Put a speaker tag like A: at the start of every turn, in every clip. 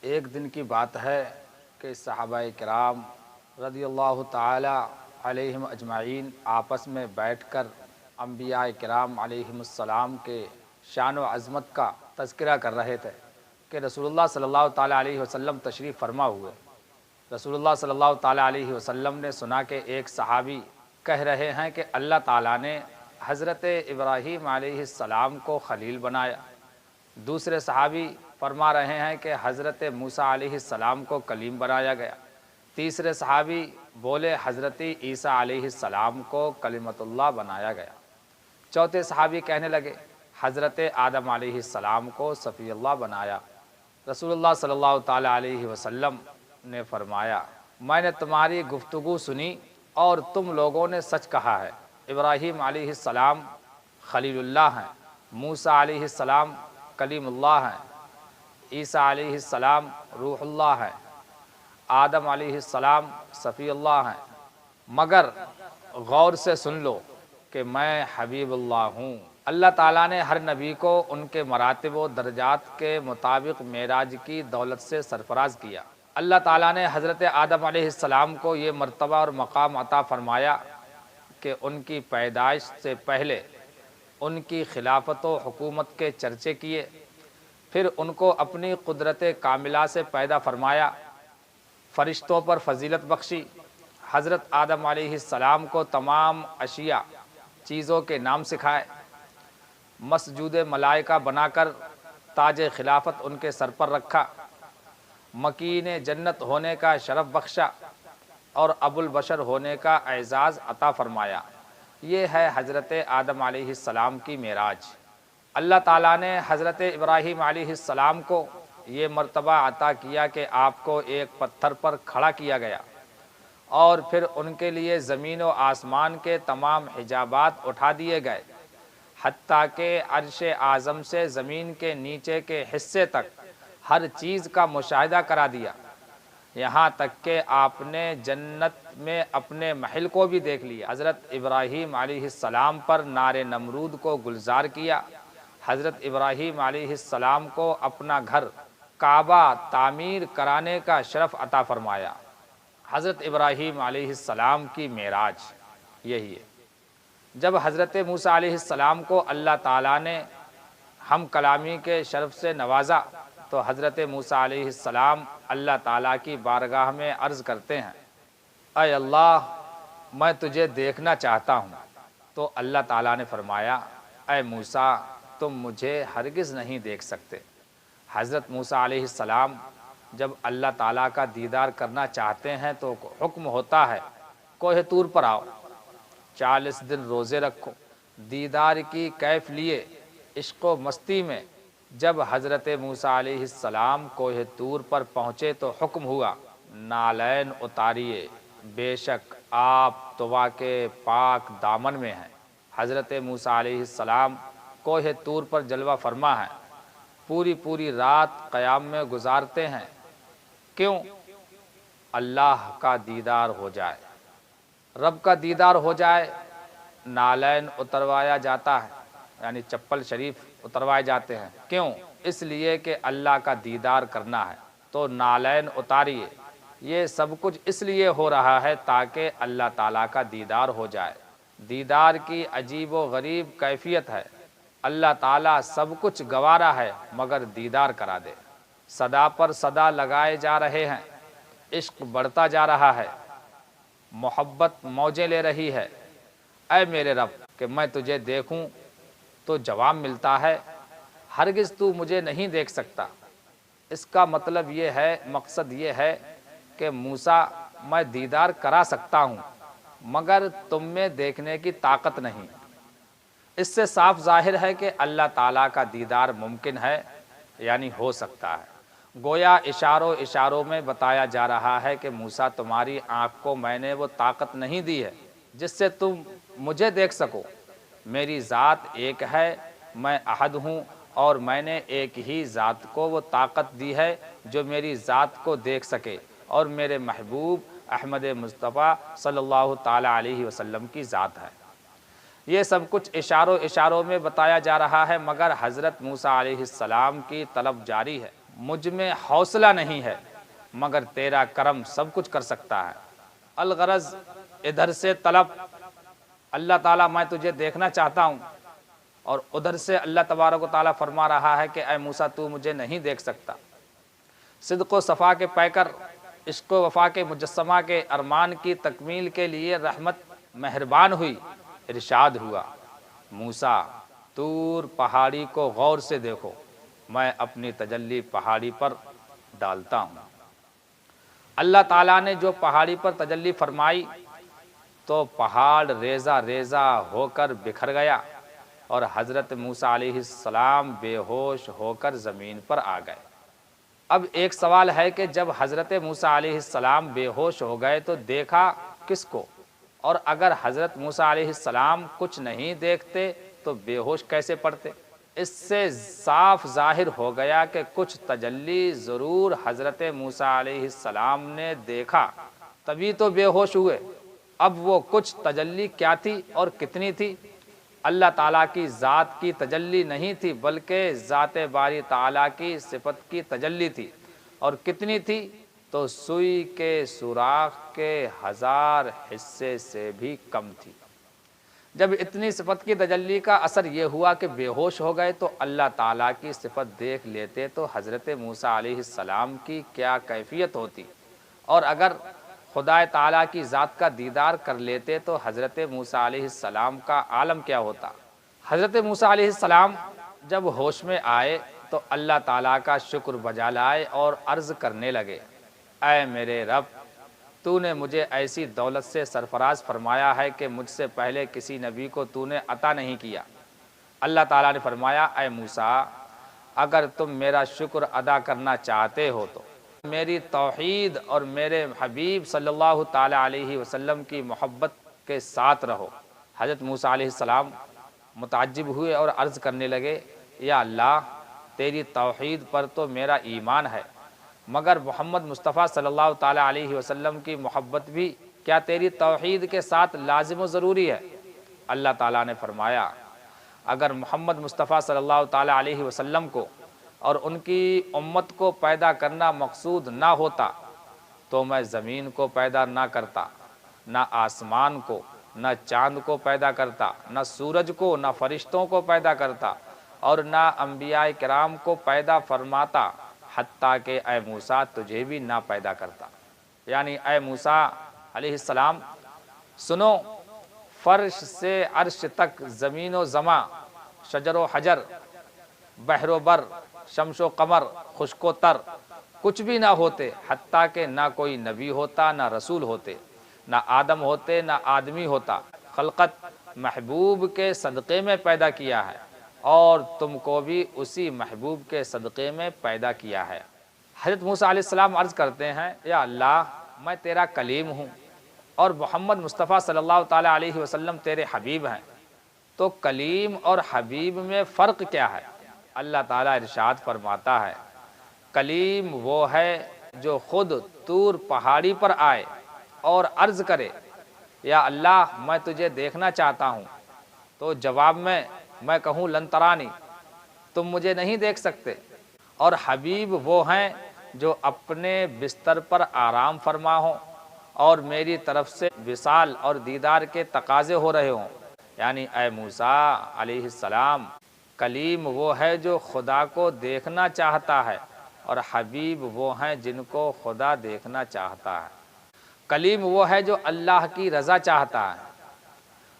A: ایک دن کی بات ہے کہ صحابہ کرام رضی اللہ تعالی علیہم اجمعین آپس میں بیٹھ کر انبیاء کرام علیہم السلام کے شان و عظمت کا تذکرہ کر رہے تھے کہ رسول اللہ صلی اللہ تعالی علیہ وسلم تشریف فرما ہوئے۔ رسول اللہ صلی اللہ تعالی علیہ وسلم نے سنا کہ ایک صحابی کہہ رہے ہیں کہ اللہ تعالیٰ نے حضرت ابراہیم علیہ السلام کو خلیل بنایا۔ دوسرے صحابی فرما رہے ہیں کہ حضرت موسیٰ علیہ السلام کو کلیم بنایا گیا۔ تیسرے صحابی بولے حضرت عیسیٰ علیہ السلام کو کلمۃ اللہ بنایا گیا۔ چوتھے صحابی کہنے لگے حضرت آدم علیہ السلام کو صفی اللہ بنایا۔ رسول اللہ صلی اللہ تعالیٰ علیہ وسلم نے فرمایا، میں نے تمہاری گفتگو سنی اور تم لوگوں نے سچ کہا ہے۔ ابراہیم علیہ السلام خلیل اللہ ہیں، موسیٰ علیہ السلام کلیم اللہ ہیں، عیسیٰ علیہ السلام روح اللہ ہیں، آدم علیہ السلام صفی اللہ ہیں، مگر غور سے سن لو کہ میں حبیب اللہ ہوں۔ اللہ تعالیٰ نے ہر نبی کو ان کے مراتب و درجات کے مطابق معراج کی دولت سے سرفراز کیا۔ اللہ تعالیٰ نے حضرت آدم علیہ السلام کو یہ مرتبہ اور مقام عطا فرمایا کہ ان کی پیدائش سے پہلے ان کی خلافت و حکومت کے چرچے کیے، پھر ان کو اپنی قدرت کاملہ سے پیدا فرمایا، فرشتوں پر فضیلت بخشی۔ حضرت آدم علیہ السلام کو تمام اشیاء چیزوں کے نام سکھائے، مسجود ملائکہ بنا کر تاج خلافت ان کے سر پر رکھا، مکین جنت ہونے کا شرف بخشا اور ابو البشر ہونے کا اعزاز عطا فرمایا۔ یہ ہے حضرت آدم علیہ السلام کی معراج۔ اللہ تعالیٰ نے حضرت ابراہیم علیہ السلام کو یہ مرتبہ عطا کیا کہ آپ کو ایک پتھر پر کھڑا کیا گیا اور پھر ان کے لیے زمین و آسمان کے تمام حجابات اٹھا دیے گئے، حتیٰ کہ عرش اعظم سے زمین کے نیچے کے حصے تک ہر چیز کا مشاہدہ کرا دیا، یہاں تک کہ آپ نے جنت میں اپنے محل کو بھی دیکھ لیا۔ حضرت ابراہیم علیہ السلام پر نار نمرود کو گلزار کیا۔ حضرت ابراہیم علیہ السلام کو اپنا گھر کعبہ تعمیر کرانے کا شرف عطا فرمایا۔ حضرت ابراہیم علیہ السلام کی معراج یہی ہے۔ جب حضرت موسیٰ علیہ السلام کو اللہ تعالیٰ نے ہم کلامی کے شرف سے نوازا تو حضرت موسیٰ علیہ السلام اللہ تعالیٰ کی بارگاہ میں عرض کرتے ہیں، اے اللہ میں تجھے دیکھنا چاہتا ہوں۔ تو اللہ تعالیٰ نے فرمایا، اے موسیٰ تم مجھے ہرگز نہیں دیکھ سکتے۔ حضرت موسیٰ علیہ السلام جب اللہ تعالیٰ کا دیدار کرنا چاہتے ہیں تو حکم ہوتا ہے کوہ طور پر آؤ، 40 دن روزے رکھو، دیدار کی کیف لیے عشق و مستی میں جب حضرت موسیٰ علیہ السلام کوہ طور پر پہنچے تو حکم ہوا نالین اتاریے، بے شک آپ طوا کے پاک دامن میں ہیں۔ حضرت موسیٰ علیہ السلام کوہ طور پر جلوہ فرما ہیں، پوری رات قیام میں گزارتے ہیں۔ کیوں؟ اللہ کا دیدار ہو جائے، رب کا دیدار ہو جائے۔ نالین اتروایا جاتا ہے، یعنی چپل شریف اتروائے جاتے ہیں۔ کیوں؟ اس لیے کہ اللہ کا دیدار کرنا ہے، تو نالین اتاریے۔ یہ سب کچھ اس لیے ہو رہا ہے تاکہ اللہ تعالیٰ کا دیدار ہو جائے۔ دیدار کی عجیب و غریب کیفیت ہے، اللہ تعالیٰ سب کچھ گوارا ہے مگر دیدار کرا دے۔ صدا پر صدا لگائے جا رہے ہیں، عشق بڑھتا جا رہا ہے، محبت موجیں لے رہی ہے۔ اے میرے رب کہ میں تجھے دیکھوں تو جواب ملتا ہے ہرگز تو مجھے نہیں دیکھ سکتا۔ اس کا مطلب یہ ہے، مقصد یہ ہے کہ موسیٰ میں دیدار کرا سکتا ہوں مگر تم میں دیکھنے کی طاقت نہیں۔ اس سے صاف ظاہر ہے کہ اللہ تعالیٰ کا دیدار ممکن ہے، یعنی ہو سکتا ہے۔ گویا اشاروں میں بتایا جا رہا ہے کہ موسیٰ تمہاری آنکھ کو میں نے وہ طاقت نہیں دی ہے جس سے تم مجھے دیکھ سکو۔ میری ذات ایک ہے، میں احد ہوں، اور میں نے ایک ہی ذات کو وہ طاقت دی ہے جو میری ذات کو دیکھ سکے اور میرے محبوب احمد مصطفیٰ صلی اللہ تعالیٰ علیہ وسلم کی ذات ہے۔ یہ سب کچھ اشاروں میں بتایا جا رہا ہے، مگر حضرت موسیٰ علیہ السلام کی طلب جاری ہے۔ مجھ میں حوصلہ نہیں ہے مگر تیرا کرم سب کچھ کر سکتا ہے۔ الغرض ادھر سے طلب اللہ تعالیٰ میں تجھے دیکھنا چاہتا ہوں، اور ادھر سے اللہ تبارک و تعالیٰ فرما رہا ہے کہ اے موسیٰ تو مجھے نہیں دیکھ سکتا۔ صدق و صفا کے پیکر، عشق و وفا کے مجسمہ کے ارمان کی تکمیل کے لیے رحمت مہربان ہوئی۔ ارشاد ہوا، موسیٰ طور پہاڑی کو غور سے دیکھو، میں اپنی تجلی پہاڑی پر ڈالتا ہوں۔ اللہ تعالیٰ نے جو پہاڑی پر تجلی فرمائی تو پہاڑ ریزہ ریزہ ہو کر بکھر گیا، اور حضرت موسیٰ علیہ السلام بے ہوش ہو کر زمین پر آ گئے۔ اب ایک سوال ہے کہ جب حضرت موسیٰ علیہ السلام بے ہوش ہو گئے تو دیکھا کس کو؟ اور اگر حضرت موسیٰ علیہ السلام کچھ نہیں دیکھتے تو بے ہوش کیسے پڑتے؟ اس سے صاف ظاہر ہو گیا کہ کچھ تجلی ضرور حضرت موسیٰ علیہ السلام نے دیکھا، تبھی تو بے ہوش ہوئے۔ اب وہ کچھ تجلی کیا تھی اور کتنی تھی؟ اللہ تعالیٰ کی ذات کی تجلی نہیں تھی، بلکہ ذات باری تعالیٰ کی صفت کی تجلی تھی۔ اور کتنی تھی؟ تو سوئی کے سوراخ کے 1000 حصے سے بھی کم تھی۔ جب اتنی صفت کی تجلی کا اثر یہ ہوا کہ بے ہوش ہو گئے تو اللہ تعالیٰ کی صفت دیکھ لیتے تو حضرت موسیٰ علیہ السلام کی کیا کیفیت ہوتی، اور اگر خدا تعالیٰ کی ذات کا دیدار کر لیتے تو حضرت موسیٰ علیہ السلام کا عالم کیا ہوتا۔ حضرت موسیٰ علیہ السلام جب ہوش میں آئے تو اللہ تعالیٰ کا شکر بجا لائے اور عرض کرنے لگے، اے میرے رب، تو نے مجھے ایسی دولت سے سرفراز فرمایا ہے کہ مجھ سے پہلے کسی نبی کو تو نے عطا نہیں کیا۔ اللہ تعالیٰ نے فرمایا، اے موسیٰ، اگر تم میرا شکر ادا کرنا چاہتے ہو تو میری توحید اور میرے حبیب صلی اللہ تعالیٰ علیہ وسلم کی محبت کے ساتھ رہو۔ حضرت موسیٰ علیہ السلام متعجب ہوئے اور عرض کرنے لگے، یا اللہ، تیری توحید پر تو میرا ایمان ہے، مگر محمد مصطفیٰ صلی اللہ تعالیٰ علیہ وسلم کی محبت بھی کیا تیری توحید کے ساتھ لازم و ضروری ہے؟ اللہ تعالیٰ نے فرمایا، اگر محمد مصطفیٰ صلی اللہ تعالیٰ علیہ وسلم کو اور ان کی امت کو پیدا کرنا مقصود نہ ہوتا تو میں زمین کو پیدا نہ کرتا، نہ آسمان کو، نہ چاند کو پیدا کرتا، نہ سورج کو، نہ فرشتوں کو پیدا کرتا، اور نہ انبیاء کرام کو پیدا فرماتا، حتیٰ کہ اے موسیٰ تجھے بھی نہ پیدا کرتا۔ یعنی اے موسیٰ علیہ السلام سنو، فرش سے عرش تک، زمین و زماں، شجر و حجر، بحر و بر، شمس و قمر، خشک و تر، کچھ بھی نہ ہوتے، حتیٰ کہ نہ کوئی نبی ہوتا، نہ رسول ہوتے، نہ آدم ہوتے، نہ آدمی ہوتا۔ خلقت محبوب کے صدقے میں پیدا کیا ہے، اور تم کو بھی اسی محبوب کے صدقے میں پیدا کیا ہے۔ حضرت موسیٰ علیہ السلام عرض کرتے ہیں، یا اللہ، میں تیرا کلیم ہوں اور محمد مصطفیٰ صلی اللہ تعالیٰ علیہ وسلم تیرے حبیب ہیں، تو کلیم اور حبیب میں فرق کیا ہے؟ اللہ تعالیٰ ارشاد فرماتا ہے، کلیم وہ ہے جو خود طور پہاڑی پر آئے اور عرض کرے، یا اللہ، میں تجھے دیکھنا چاہتا ہوں، تو جواب میں کہوں لن ترانی، تم مجھے نہیں دیکھ سکتے۔ اور حبیب وہ ہیں جو اپنے بستر پر آرام فرما ہوں اور میری طرف سے وصال اور دیدار کے تقاضے ہو رہے ہوں۔ یعنی اے موسیٰ علیہ السلام، کلیم وہ ہے جو خدا کو دیکھنا چاہتا ہے، اور حبیب وہ ہیں جن کو خدا دیکھنا چاہتا ہے۔ کلیم وہ ہے جو اللہ کی رضا چاہتا ہے،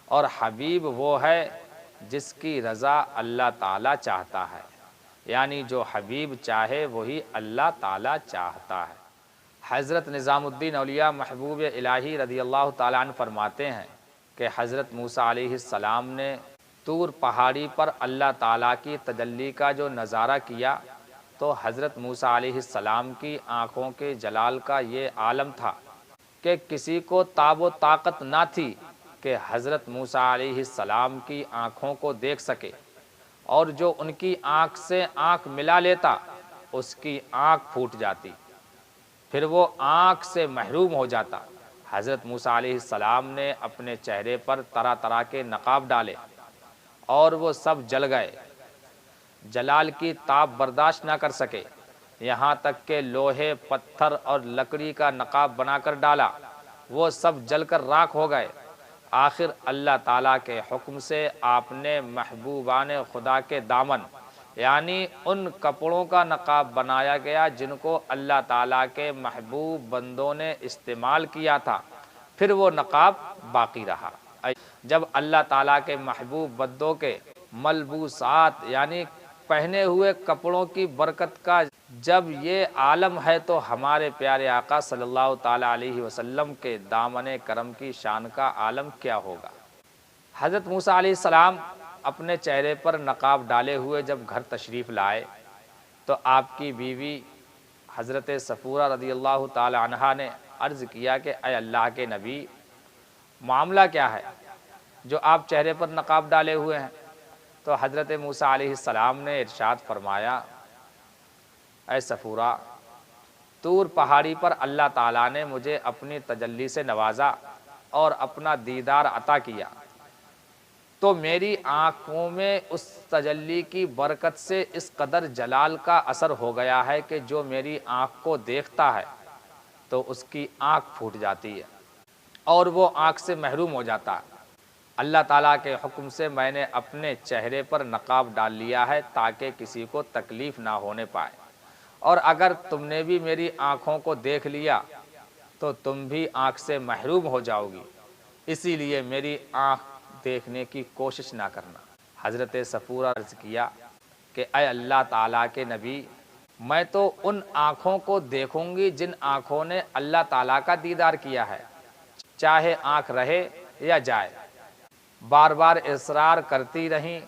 A: اور حبیب وہ ہے جس کی رضا اللہ تعالیٰ چاہتا ہے۔ یعنی جو حبیب چاہے وہی اللہ تعالیٰ چاہتا ہے۔ حضرت نظام الدین اولیاء محبوب الہی رضی اللہ تعالیٰ عنہ فرماتے ہیں کہ حضرت موسیٰ علیہ السلام نے طور پہاڑی پر اللہ تعالیٰ کی تجلی کا جو نظارہ کیا تو حضرت موسیٰ علیہ السلام کی آنکھوں کے جلال کا یہ عالم تھا کہ کسی کو تاب و طاقت نہ تھی کہ حضرت موسیٰ علیہ السلام کی آنکھوں کو دیکھ سکے، اور جو ان کی آنکھ سے آنکھ ملا لیتا اس کی آنکھ پھوٹ جاتی، پھر وہ آنکھ سے محروم ہو جاتا۔ حضرت موسیٰ علیہ السلام نے اپنے چہرے پر طرح طرح کے نقاب ڈالے اور وہ سب جل گئے، جلال کی تاب برداشت نہ کر سکے، یہاں تک کہ لوہے، پتھر اور لکڑی کا نقاب بنا کر ڈالا، وہ سب جل کر راکھ ہو گئے۔ آخر اللہ تعالیٰ کے حکم سے آپ نے محبوبان خدا کے دامن یعنی ان کپڑوں کا نقاب بنایا گیا جن کو اللہ تعالیٰ کے محبوب بندوں نے استعمال کیا تھا، پھر وہ نقاب باقی رہا۔ جب اللہ تعالیٰ کے محبوب بندوں کے ملبوسات یعنی پہنے ہوئے کپڑوں کی برکت کا جب یہ عالم ہے تو ہمارے پیارے آقا صلی اللہ تعالیٰ علیہ وسلم کے دامن کرم کی شان کا عالم کیا ہوگا۔ حضرت موسیٰ علیہ السلام اپنے چہرے پر نقاب ڈالے ہوئے جب گھر تشریف لائے تو آپ کی بیوی حضرت صفورہ رضی اللہ تعالی عنہا نے عرض کیا کہ اے اللہ کے نبی، معاملہ کیا ہے جو آپ چہرے پر نقاب ڈالے ہوئے ہیں؟ تو حضرت موسیٰ علیہ السلام نے ارشاد فرمایا، اے صفورہ، طور پہاڑی پر اللہ تعالیٰ نے مجھے اپنی تجلی سے نوازا اور اپنا دیدار عطا کیا، تو میری آنکھوں میں اس تجلی کی برکت سے اس قدر جلال کا اثر ہو گیا ہے کہ جو میری آنکھ کو دیکھتا ہے تو اس کی آنکھ پھوٹ جاتی ہے اور وہ آنکھ سے محروم ہو جاتا ہے۔ اللہ تعالیٰ کے حکم سے میں نے اپنے چہرے پر نقاب ڈال لیا ہے تاکہ کسی کو تکلیف نہ ہونے پائے، اور اگر تم نے بھی میری آنکھوں کو دیکھ لیا تو تم بھی آنکھ سے محروم ہو جاؤ گی، اسی لیے میری آنکھ دیکھنے کی کوشش نہ کرنا۔ حضرت صفورہ عرض کیا کہ اے اللہ تعالیٰ کے نبی، میں تو ان آنکھوں کو دیکھوں گی جن آنکھوں نے اللہ تعالیٰ کا دیدار کیا ہے، چاہے آنکھ رہے یا جائے۔ بار بار اصرار کرتی رہیں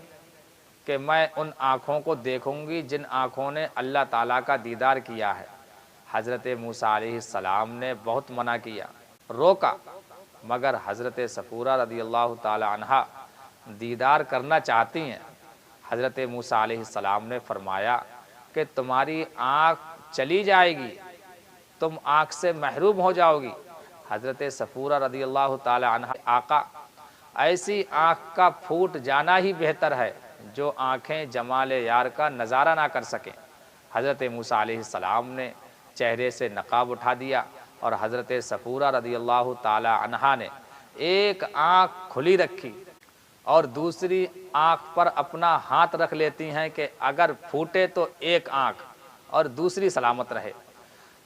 A: کہ میں ان آنکھوں کو دیکھوں گی جن آنکھوں نے اللہ تعالیٰ کا دیدار کیا ہے۔ حضرت موسیٰ علیہ السلام نے بہت منع کیا، روکا، مگر حضرت صفورہ رضی اللہ تعالی عنہا دیدار کرنا چاہتی ہیں۔ حضرت موسیٰ علیہ السلام نے فرمایا کہ تمہاری آنکھ چلی جائے گی، تم آنکھ سے محروم ہو جاؤ گی۔ حضرت صفورہ رضی اللہ تعالی عنہا، آقا، ایسی آنکھ کا پھوٹ جانا ہی بہتر ہے جو آنکھیں جمال یار کا نظارہ نہ کر سکیں۔ حضرت موسیٰ علیہ السلام نے چہرے سے نقاب اٹھا دیا اور حضرت صفورہ رضی اللہ تعالی عنہا نے ایک آنکھ کھلی رکھی اور دوسری آنکھ پر اپنا ہاتھ رکھ لیتی ہیں کہ اگر پھوٹے تو ایک آنکھ اور دوسری سلامت رہے۔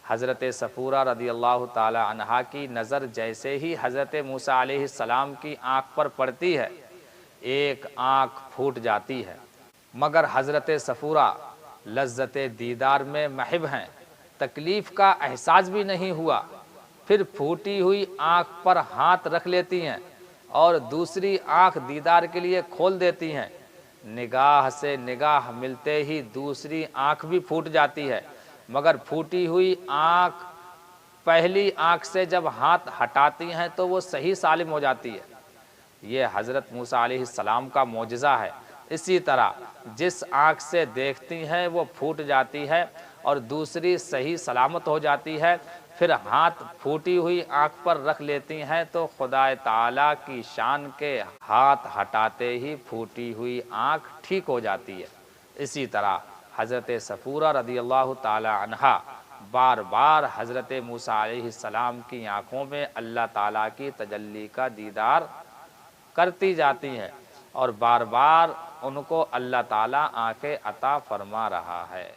A: حضرت صفورہ رضی اللہ تعالی عنہا کی نظر جیسے ہی حضرت موسیٰ علیہ السلام کی آنکھ پر پڑتی ہے، ایک آنکھ پھوٹ جاتی ہے، مگر حضرت صفورہ لذت دیدار میں محب ہیں، تکلیف کا احساس بھی نہیں ہوا۔ پھر پھوٹی ہوئی آنکھ پر ہاتھ رکھ لیتی ہیں اور دوسری آنکھ دیدار کے لیے کھول دیتی ہیں۔ نگاہ سے نگاہ ملتے ہی دوسری آنکھ بھی پھوٹ جاتی ہے، مگر پھوٹی ہوئی آنکھ پہلی آنکھ سے جب ہاتھ ہٹاتی ہیں تو وہ صحیح سالم ہو جاتی ہے۔ یہ حضرت موسیٰ علیہ السلام کا معجزہ ہے۔ اسی طرح جس آنکھ سے دیکھتی ہیں وہ پھوٹ جاتی ہے اور دوسری صحیح سلامت ہو جاتی ہے، پھر ہاتھ پھوٹی ہوئی آنکھ پر رکھ لیتی ہیں تو خدا تعالیٰ کی شان کے ہاتھ ہٹاتے ہی پھوٹی ہوئی آنکھ ٹھیک ہو جاتی ہے۔ اسی طرح حضرت صفورہ رضی اللہ تعالی عنہا بار بار حضرت موسیٰ علیہ السلام کی آنکھوں میں اللہ تعالیٰ کی تجلی کا دیدار کرتی جاتی ہیں اور بار بار ان کو اللہ تعالیٰ آنکھیں عطا فرما رہا ہے۔